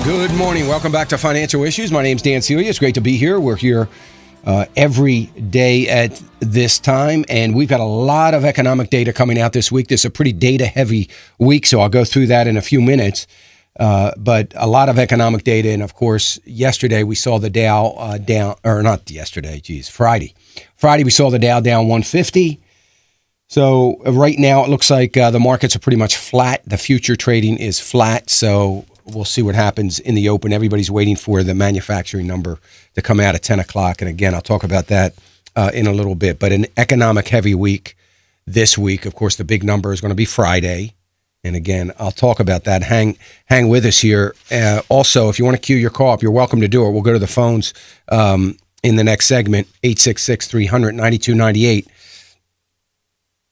Good morning. Welcome back to Financial Issues. My name's Dan Celia. It's great to be here. We're here every day at this time, and we've got a lot of economic data coming out this week. This is a pretty data-heavy week, so I'll go through that in a few minutes. But a lot of economic data, and of course, yesterday we saw the Dow down, or not yesterday, Friday. Friday we saw the Dow down 150. So right now it looks like the markets are pretty much flat. The future trading is flat, so we'll see what happens in the open. Everybody's waiting for the manufacturing number to come out at 10 o'clock. And again, I'll talk about that in a little bit. But an economic heavy week this week. Of course, the big number is going to be Friday. And again, I'll talk about that. Hang with us here. Also, if you want to queue your call up, you're welcome to do it. We'll go to the phones in the next segment, 866-300-9298.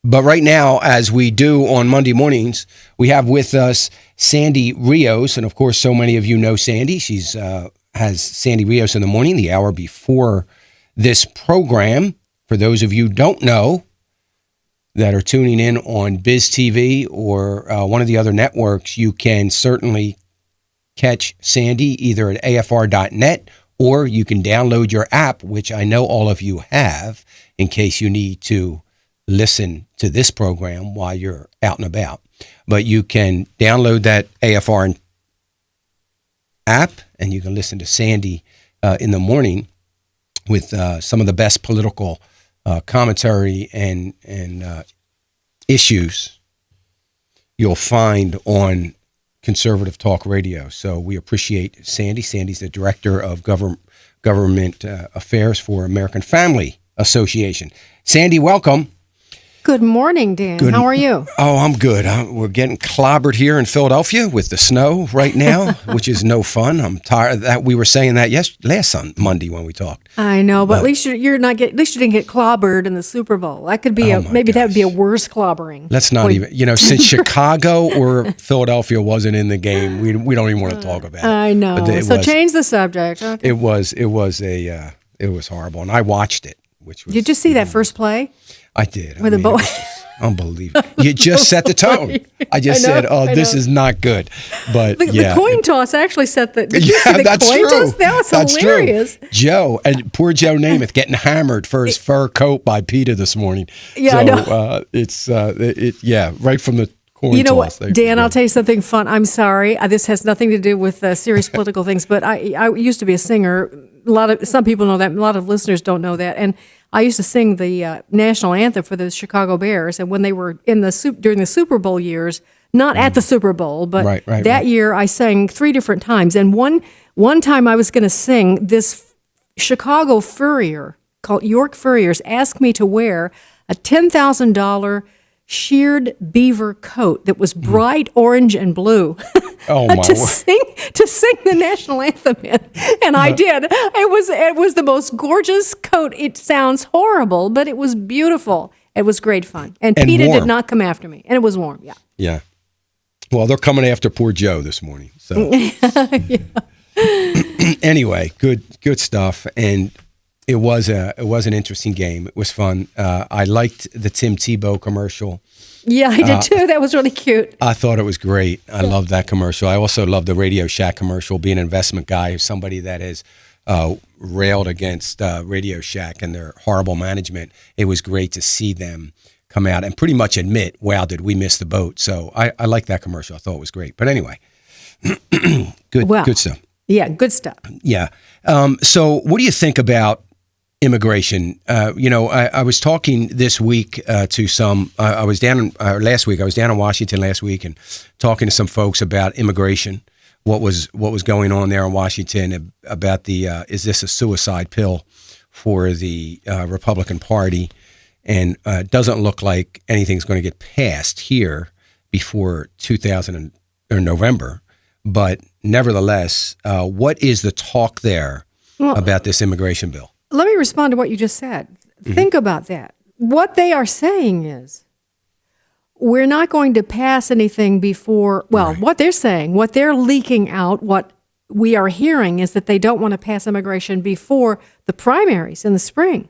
But right now, as we do on Monday mornings, we have with us Sandy Rios. And of course, so many of you know Sandy. She's has Sandy Rios in the morning, the hour before this program. For those of you who don't know that are tuning in on Biz TV or one of the other networks, you can certainly catch Sandy either at afr.net or you can download your app, which I know all of you have, in case you need to listen to this program while you're out and about. But you can download that AFR app and you can listen to Sandy in the morning with some of the best political commentary and issues you'll find on Conservative Talk Radio. So we appreciate Sandy. Sandy's the Director of Government Affairs for American Family Association. Sandy, welcome. Good morning, Dan. How are you? Oh, I'm good. We're getting clobbered here in Philadelphia with the snow right now, which is no fun. I'm tired. That we were saying that last Monday when we talked. I know, but at least you're not at least you didn't get clobbered in the Super Bowl. That could be that would be a worse clobbering. Let's not even. Since Chicago or Philadelphia wasn't in the game, we don't even want to talk about it. I know. So change the subject. Okay. It was horrible, and I watched it. Which was, did you see that first play? I did. With the boy. Unbelievable. You just set the tone. I just said, this is not good. But the coin toss actually set the did you see the that's coin true. toss? That was hilarious. True. Joe, and poor Joe Namath getting hammered for his fur coat by PETA this morning. Yeah, so, I know. It's right from the coin toss. You know what, Dan, I'll tell you something fun. I'm sorry. This has nothing to do with serious political things, but I used to be a singer. Some people know that. A lot of listeners don't know that. And I used to sing the national anthem for the Chicago Bears, and when they were during the Super Bowl years, not at the Super Bowl, but that year I sang 3 different times. And one time I was going to sing, this Chicago furrier called York Furriers asked me to wear a $10,000 sheared beaver coat that was bright orange and blue. Oh my to sing the national anthem in, and I did. It was the most gorgeous coat. It sounds horrible, but it was beautiful. It was great fun, and PETA did not come after me, and it was warm. Yeah. Well, they're coming after poor Joe this morning. So anyway, good stuff, and it was an interesting game. It was fun. I liked the Tim Tebow commercial. Yeah, I did too. That was really cute. I thought it was great. I loved that commercial. I also loved the Radio Shack commercial. Being an investment guy, somebody that has railed against Radio Shack and their horrible management, it was great to see them come out and pretty much admit, wow, did we miss the boat? So I like that commercial. I thought it was great. But anyway, good stuff. Yeah, good stuff. Yeah. So what do you think about immigration? I was talking this week to some. I was down last week. I was down in Washington last week and talking to some folks about immigration. What was going on there in Washington about the is this a suicide pill for the Republican Party? And it doesn't look like anything's going to get passed here before November. But nevertheless, what is the talk there about this immigration bill? Let me respond to what you just said. Mm-hmm. Think about that. What they are saying is, we're not going to pass anything before, what they're saying, what they're leaking out, what we are hearing is that they don't want to pass immigration before the primaries in the spring.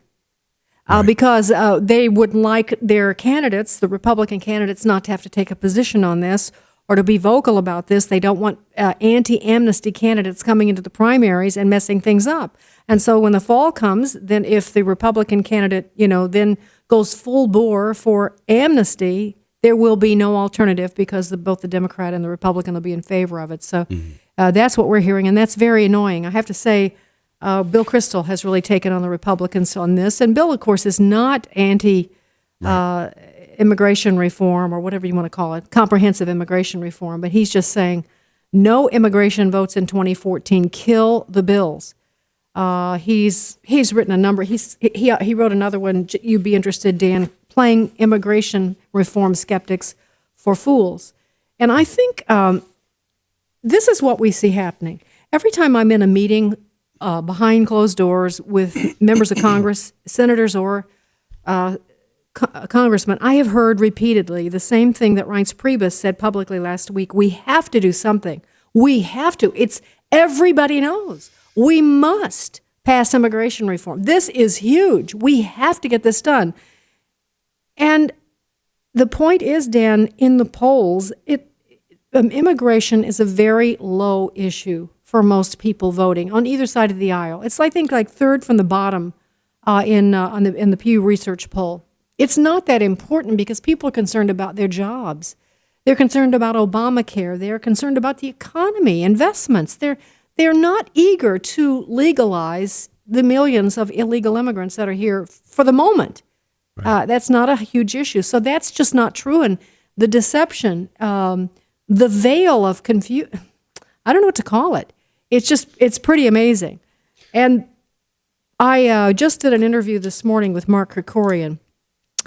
Because they would like their candidates, the Republican candidates, not to have to take a position on this, or to be vocal about this. They don't want anti-amnesty candidates coming into the primaries and messing things up. And so when the fall comes, then if the Republican candidate, then goes full bore for amnesty, there will be no alternative because both the Democrat and the Republican will be in favor of it. So that's what we're hearing, and that's very annoying. I have to say, Bill Kristol has really taken on the Republicans on this. And Bill, of course, is not anti-immigration reform or whatever you want to call it, comprehensive immigration reform, but he's just saying no immigration votes in 2014, kill the bills. He's written a number. He wrote another one. You'd be interested, Dan, playing immigration reform skeptics for fools. And I think this is what we see happening every time I'm in a meeting behind closed doors with members of Congress, senators, or congressmen. I have heard repeatedly the same thing that Reince Priebus said publicly last week. We have to do something. We have to. It's everybody knows. We must pass immigration reform. This is huge. We have to get this done. And the point is, Dan, in the polls, immigration is a very low issue for most people voting on either side of the aisle. It's, I think, like third from the bottom in the Pew Research poll. It's not that important because people are concerned about their jobs. They're concerned about Obamacare. They're concerned about the economy, investments. They're not eager to legalize the millions of illegal immigrants that are here for the moment. Right. That's not a huge issue. So that's just not true. And the deception, the veil of confusion, I don't know what to call it. It's pretty amazing. And I just did an interview this morning with Mark Krikorian,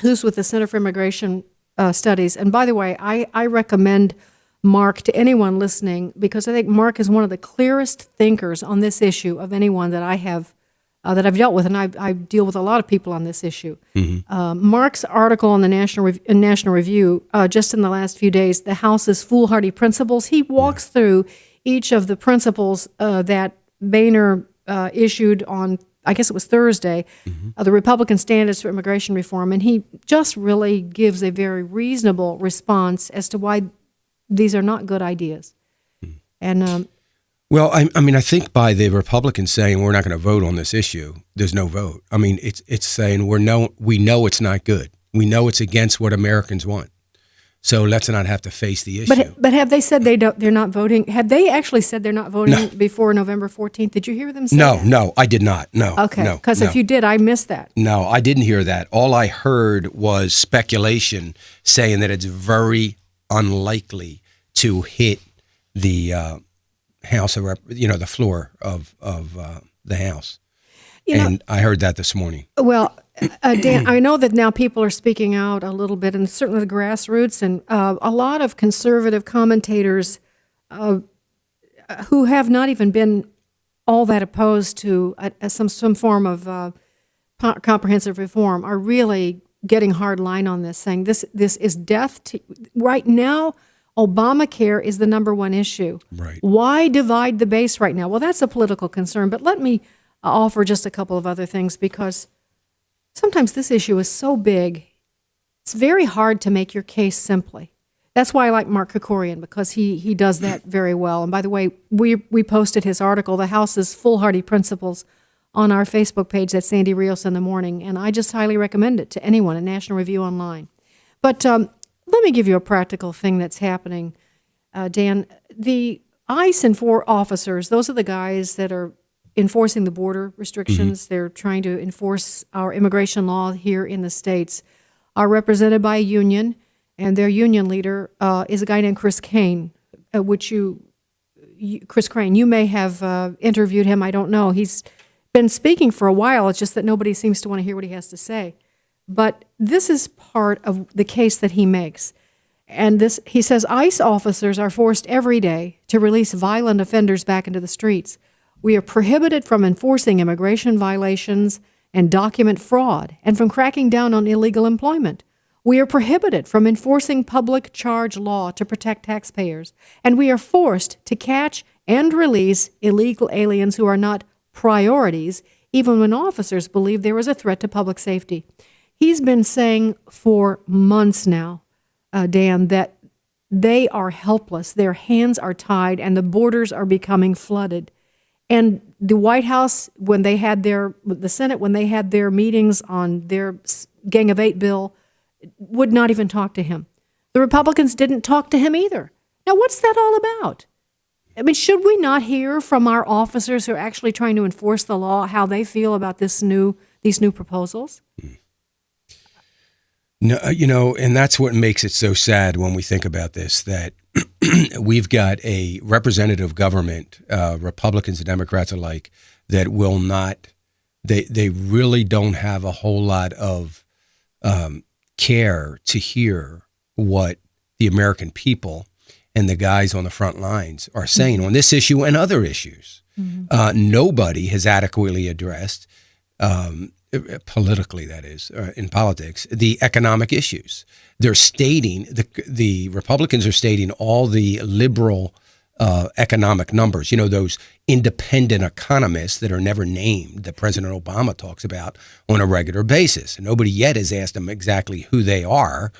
who's with the Center for Immigration Studies. And by the way, I recommend Mark to anyone listening because I think Mark is one of the clearest thinkers on this issue of anyone that I have that I've dealt with, and I deal with a lot of people on this issue. Mm-hmm. Mark's article on the National Review just in the last few days, the House's foolhardy principles. He walks through each of the principles that Boehner issued on, I guess it was Thursday, the Republican standards for immigration reform, and he just really gives a very reasonable response as to why these are not good ideas. And well, I mean, I think by the Republicans saying we're not going to vote on this issue, there's no vote. I mean, it's saying we know it's not good. We know it's against what Americans want. So let's not have to face the issue. But have they said they're not voting? Have they actually said they're not voting before November 14th? Did you hear them say that? No, I did not. No. Okay, because if you did, I missed that. No, I didn't hear that. All I heard was speculation saying that it's very unlikely to hit the House of the floor of the House. And I heard that this morning. Well, Dan, I know that now people are speaking out a little bit, and certainly the grassroots, and a lot of conservative commentators who have not even been all that opposed to some form of comprehensive reform are really getting hard line on this, saying this is death to right now. Obamacare is the number one issue. Right. Why divide the base right now? Well, that's a political concern, but let me offer just a couple of other things because sometimes this issue is so big, it's very hard to make your case simply. That's why I like Mark Krikorian, because he does that very well. And by the way, we posted his article, The House's Foolhardy Principles, on our Facebook page. That's Sandy Rios in the Morning, and I just highly recommend it to anyone at National Review Online. But let me give you a practical thing that's happening, Dan. The ICE and 4 officers, those are the guys that are enforcing the border restrictions. Mm-hmm. They're trying to enforce our immigration law here in the States, are represented by a union, and their union leader is a guy named Chris Crane, Chris Crane, you may have interviewed him, I don't know. He's been speaking for a while, it's just that nobody seems to want to hear what he has to say. But this is part of the case that he makes. And he says, ICE officers are forced every day to release violent offenders back into the streets. We are prohibited from enforcing immigration violations and document fraud and from cracking down on illegal employment. We are prohibited from enforcing public charge law to protect taxpayers. And we are forced to catch and release illegal aliens who are not priorities, even when officers believe there is a threat to public safety. He's been saying for months now, Dan, that they are helpless. Their hands are tied, and the borders are becoming flooded. And the White House, the Senate, when they had their meetings on their Gang of Eight bill, would not even talk to him. The Republicans didn't talk to him either. Now, what's that all about? I mean, should we not hear from our officers who are actually trying to enforce the law how they feel about these new proposals? No, and that's what makes it so sad when we think about this, that we've got a representative government, Republicans and Democrats alike, that will not, they really don't have a whole lot of care to hear what the American people and the guys on the front lines are saying on this issue and other issues. Nobody has adequately addressed, politically, that is, in politics, the economic issues. They're stating, the Republicans are stating all the liberal economic numbers, those independent economists that are never named that President Obama talks about on a regular basis. And nobody yet has asked them exactly who they are,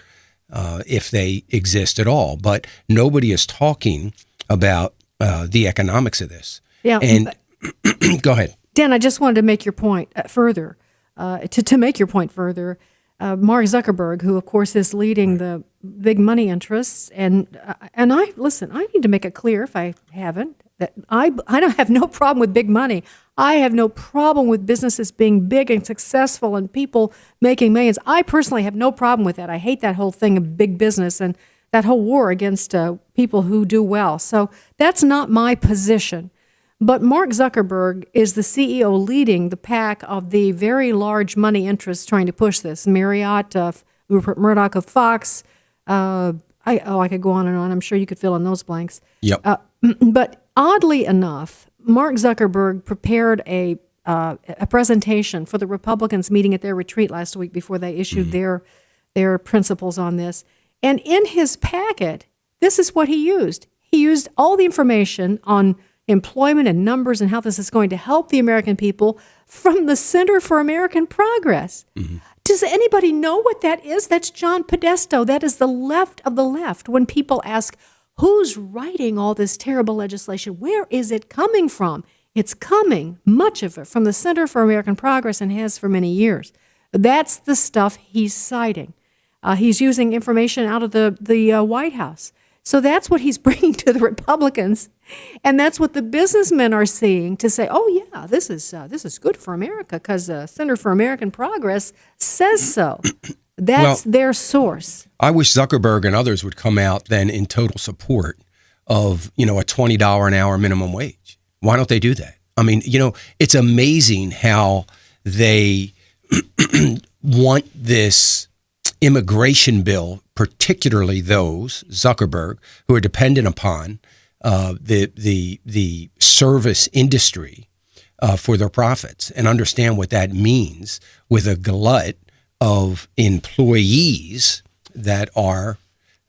if they exist at all. But nobody is talking about the economics of this. Yeah. And go ahead. Dan, I just wanted to make your point further. To make your point further, Mark Zuckerberg, who of course is leading the big money interests, and I need to make it clear, if I haven't, that I don't have no problem with big money. I have no problem with businesses being big and successful and people making millions. I personally have no problem with that. I hate that whole thing of big business and that whole war against people who do well. So that's not my position. But Mark Zuckerberg is the CEO leading the pack of the very large money interests trying to push this. Marriott, Rupert Murdoch of Fox. I could go on and on. I'm sure you could fill in those blanks. Yep. But oddly enough, Mark Zuckerberg prepared a presentation for the Republicans meeting at their retreat last week before they issued their principles on this. And in his packet, this is what he used. He used all the information on employment and numbers and how this is going to help the American people from the Center for American Progress. Does anybody know what that is? That's John Podesta. That is the left of the left. When people ask, who's writing all this terrible legislation? Where is it coming from? It's coming, much of it, from the Center for American Progress and has for many years. That's the stuff he's citing. He's using information out of the White House. So that's what he's bringing to the Republicans, and that's what the businessmen are seeing to say, "Oh yeah, this is good for America because the Center for American Progress says so." That's their source. I wish Zuckerberg and others would come out then in total support of a $20 an hour minimum wage. Why don't they do that? I mean, it's amazing how they want this immigration bill, particularly those, Zuckerberg, who are dependent upon the service industry for their profits, and understand what that means with a glut of employees that are,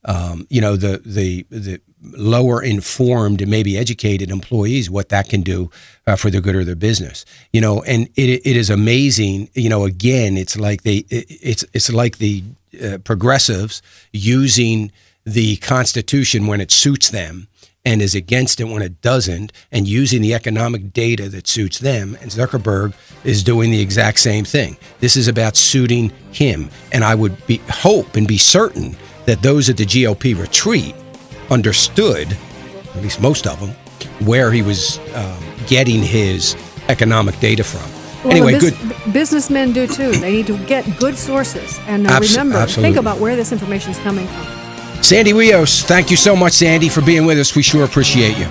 the lower informed and maybe educated employees, what that can do for the good of their business. And it is amazing. Again, it's like the progressives using the Constitution when it suits them and is against it when it doesn't, and using the economic data that suits them. And Zuckerberg is doing the exact same thing. This is about suiting him. And I would hope and be certain that those at the GOP retreat understood, at least most of them, where he was getting his economic data from. Well, anyway, good. Businessmen do too. They need to get good sources and remember, absolutely. Think about where this information is coming from. Sandy Rios, thank you so much, Sandy, for being with us. We sure appreciate you.